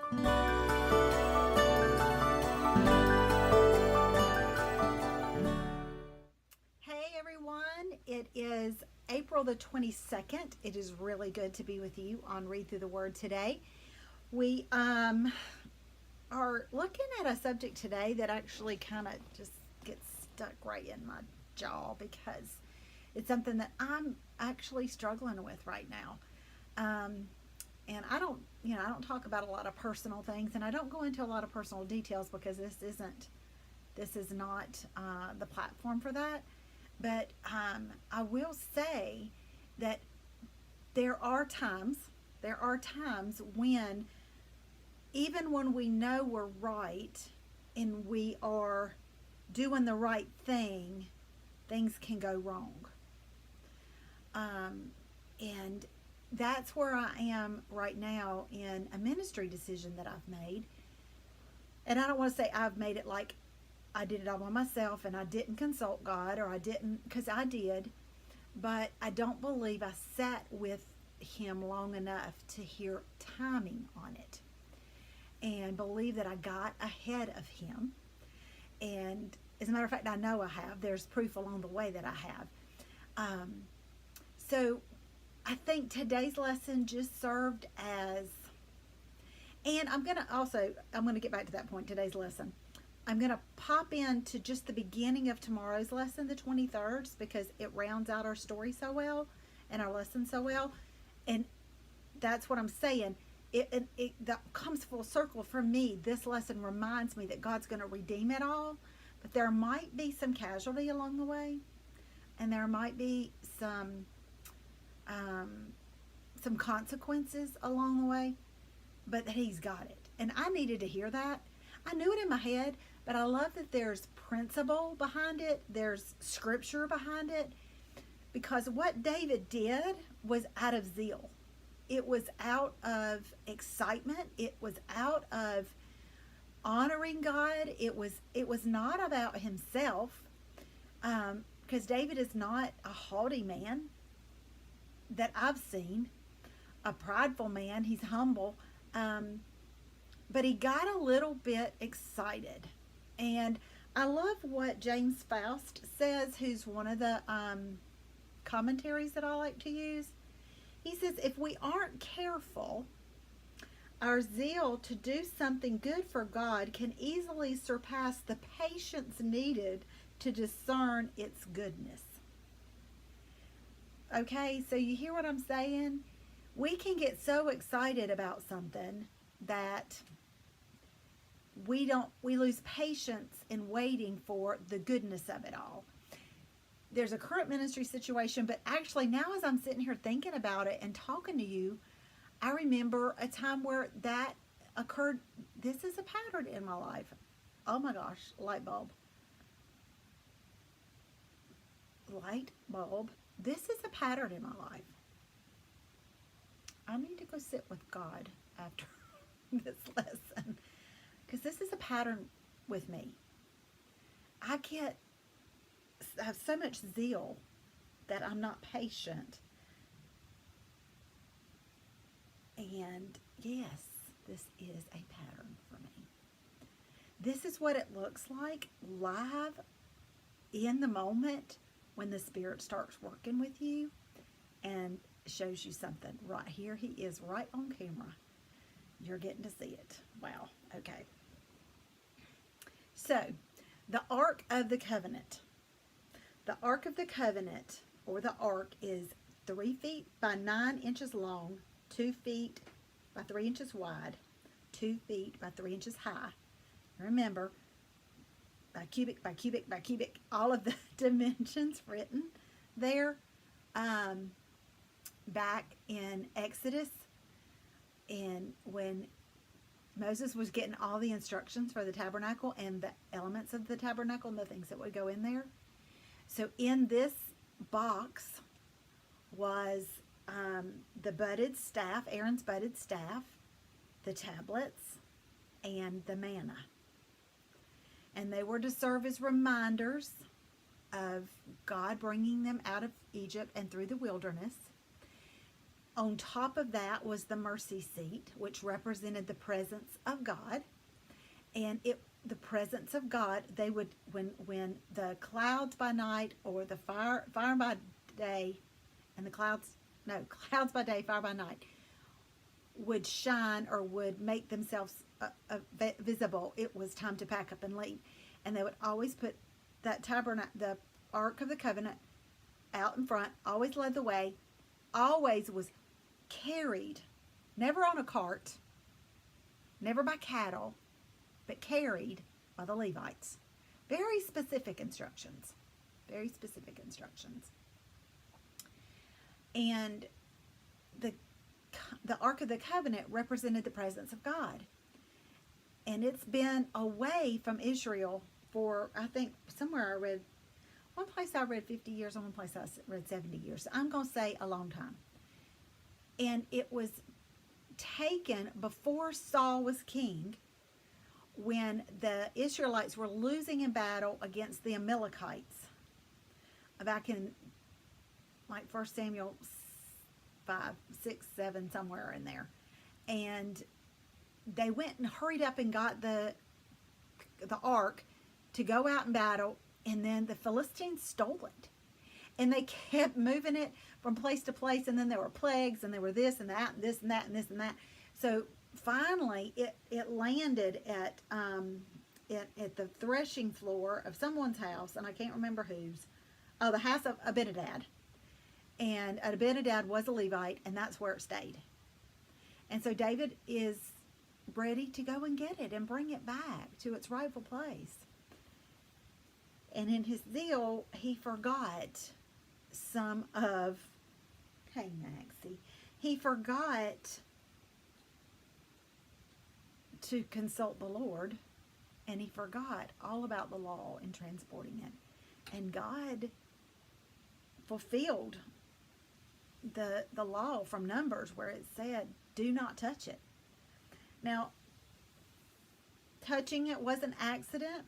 Hey everyone, it is April the 22nd. It is really good to be with you on Read Through the Word today. We are looking at a subject today that actually kind of just gets stuck right in my jaw because it's something that I'm actually struggling with right now. And I don't talk about a lot of personal things, and I don't go into a lot of personal details because this is not the platform for that. But I will say that there are times when, even when we know we're right and we are doing the right thing, things can go wrong. And that's where I am right now in a ministry decision that I've made. And I don't want to say I've made it like I did it all by myself and I didn't consult God, or I didn't, because I did, but I don't believe I sat with Him long enough to hear timing on it and believe that I got ahead of Him. And as a matter of fact, I know I have. There's proof along the way that I have. So I think today's lesson just served as, and I'm going to get back to that point, today's lesson. I'm going to pop into just the beginning of tomorrow's lesson, the 23rd, because it rounds out our story so well and our lesson so well. And that's what I'm saying. That comes full circle for me. This lesson reminds me that God's going to redeem it all, but there might be some casualty along the way, and there might be some consequences along the way, but that He's got it. And I needed to hear that. I knew it in my head, but I love that there's principle behind it. There's scripture behind it, because what David did was out of zeal. It was out of excitement. It was out of honoring God. It was not about himself, because David is not a haughty man that I've seen, a prideful man. He's humble, but he got a little bit excited. And I love what James Faust says, who's one of the commentaries that I like to use. He says, if we aren't careful, our zeal to do something good for God can easily surpass the patience needed to discern its goodness. Okay, so you hear what I'm saying? We can get so excited about something that we lose patience in waiting for the goodness of it all. There's a current ministry situation, but actually now as I'm sitting here thinking about it and talking to you, I remember a time where that occurred. This is a pattern in my life. Oh my gosh, light bulb. Light bulb. This is a pattern in my life. I need to go sit with God after this lesson, because this is a pattern with me. I have so much zeal that I'm not patient. And yes, this is a pattern for me. This is what it looks like live in the moment when the Spirit starts working with you and shows you something. Right here, He is right on camera. You're getting to see it. Wow. Okay. So, the Ark of the Covenant. The Ark of the Covenant, or the Ark, is 3 feet by 9 inches long, 2 feet by 3 inches wide, 2 feet by 3 inches high. Remember, by cubic, by cubic, by cubic, all of the dimensions written there. Back in Exodus, and when Moses was getting all the instructions for the tabernacle and the elements of the tabernacle and the things that would go in there. So in this box was the budded staff, Aaron's budded staff, the tablets, and the manna. And they were to serve as reminders of God bringing them out of Egypt and through the wilderness. On top of that was the mercy seat, which represented the presence of God. And the presence of God, they would, when the clouds by night, or the fire by day, and the clouds by day, fire by night, would shine or would make themselves visible, it was time to pack up and leave. And they would always put that tabernacle, the Ark of the Covenant, out in front, always led the way, always was carried, never on a cart, never by cattle, but carried by the Levites. Very specific instructions. Very specific instructions. And the Ark of the Covenant represented the presence of God. And it's been away from Israel for, I think, somewhere I read, one place I read 50 years, and one place I read 70 years. So I'm going to say a long time. And it was taken before Saul was king, when the Israelites were losing in battle against the Amalekites. Back in like 1 Samuel 5, 6, 7, somewhere in there. And they went and hurried up and got the ark to go out in battle, and then the Philistines stole it. And they kept moving it from place to place, and then there were plagues, and there were this and that, and this and that, and this and that. So finally, it landed at the threshing floor of someone's house, and I can't remember whose. Oh, the house of Obed-edom. And Obed-edom was a Levite, and that's where it stayed. And so David is ready to go and get it and bring it back to its rightful place. And in his zeal, he forgot some of, hey Maxie, he forgot to consult the Lord, and he forgot all about the law in transporting it. And God fulfilled the law from Numbers, where it said, do not touch it. Now, touching it was an accident.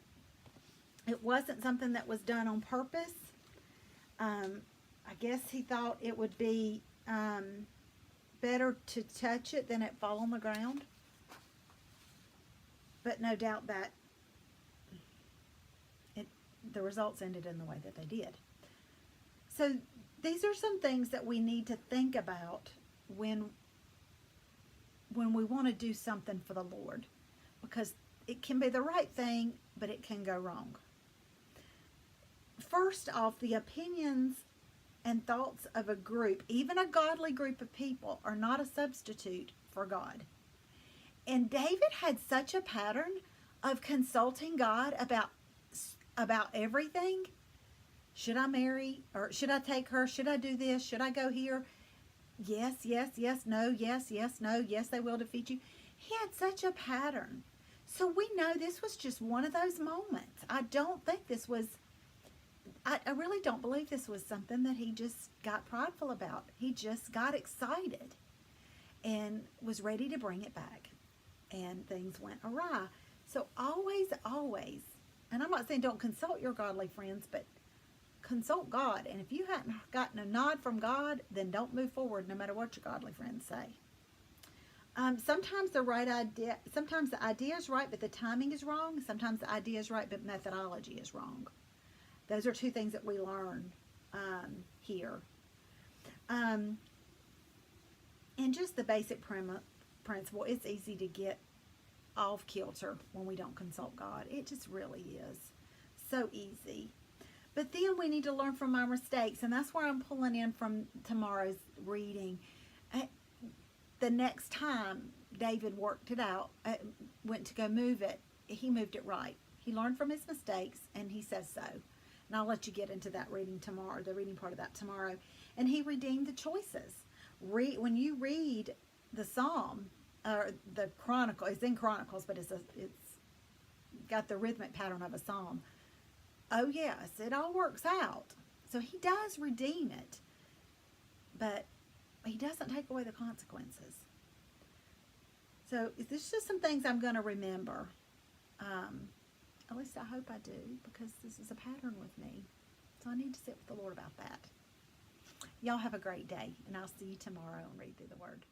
It wasn't something that was done on purpose. I guess he thought it would be better to touch it than it fall on the ground. But no doubt that the results ended in the way that they did. So these are some things that we need to think about when we want to do something for the Lord, because it can be the right thing, but it can go wrong. First off, the opinions and thoughts of a group, even a godly group of people, are not a substitute for God. And David had such a pattern of consulting God about everything. Should I marry? Or should I take her? Should I do this? Should I go here? Yes, yes, yes, no, yes, yes, no, yes, they will defeat you. He had such a pattern. So we know this was just one of those moments. I don't think this was, I really don't believe this was something that he just got prideful about. He just got excited and was ready to bring it back. And things went awry. So always, always, and I'm not saying don't consult your godly friends, but consult God. And if you hadn't gotten a nod from God, then don't move forward no matter what your godly friends say. Sometimes sometimes the idea is right, but the timing is wrong. Sometimes the idea is right, but methodology is wrong. Those are two things that we learn here. And just the basic principle, it's easy to get off kilter when we don't consult God. It just really is. So easy. But then we need to learn from our mistakes, and that's where I'm pulling in from tomorrow's reading. The next time David worked it out, went to go move it, he moved it right. He learned from his mistakes, and he says so. And I'll let you get into that reading tomorrow, the reading part of that tomorrow. And he redeemed the choices. When you read the Psalm, or the Chronicle, it's in Chronicles, but it's got the rhythmic pattern of a Psalm. Oh yes, it all works out. So he does redeem it, but he doesn't take away the consequences. So this is just some things I'm going to remember. At least I hope I do, because this is a pattern with me. So I need to sit with the Lord about that. Y'all have a great day, and I'll see you tomorrow and read through the Word.